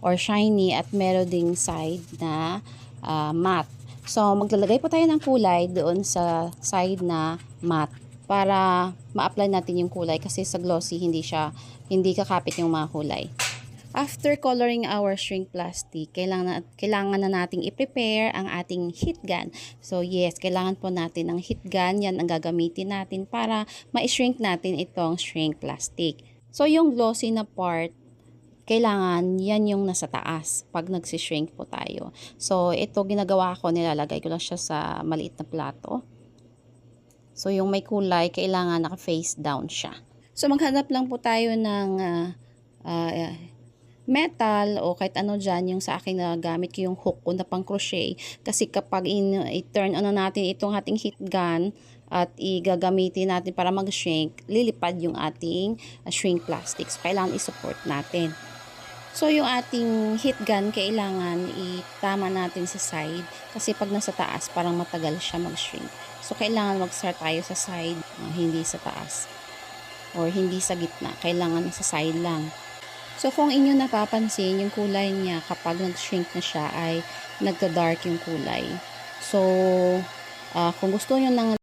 or shiny at meron ding side na matte. So, maglalagay po tayo ng kulay doon sa side na matte para ma-apply natin yung kulay kasi sa glossy hindi kakapit yung mga kulay. After coloring our shrink plastic, kailangan na nating i-prepare ang ating heat gun. So yes, kailangan po natin ng heat gun. Yan ang gagamitin natin para ma-shrink natin itong shrink plastic. So yung glossy na part, kailangan yan yung nasa taas pag nagsishrink po tayo. So ito ginagawa ko, nilalagay ko lang siya sa maliit na plato. So yung may kulay, kailangan naka-face down siya. So maghanap lang po tayo ng metal o kahit ano dyan. Yung sa akin na gamit ko yung hook ko na pang crochet. Kasi kapag i-turn on natin itong ating heat gun at igagamitin natin para mag-shrink, lilipad yung ating shrink plastic. So kailangan i-support natin. So yung ating heat gun kailangan itama natin sa side kasi pag nasa taas parang matagal siya mag-shrink. So kailangan mag-start tayo sa side, hindi sa taas or hindi sa gitna. Kailangan sa side lang. So kung inyo napapansin, yung kulay niya kapag nag-shrink na siya ay nagda-dark yung kulay. So kung gusto niyo ng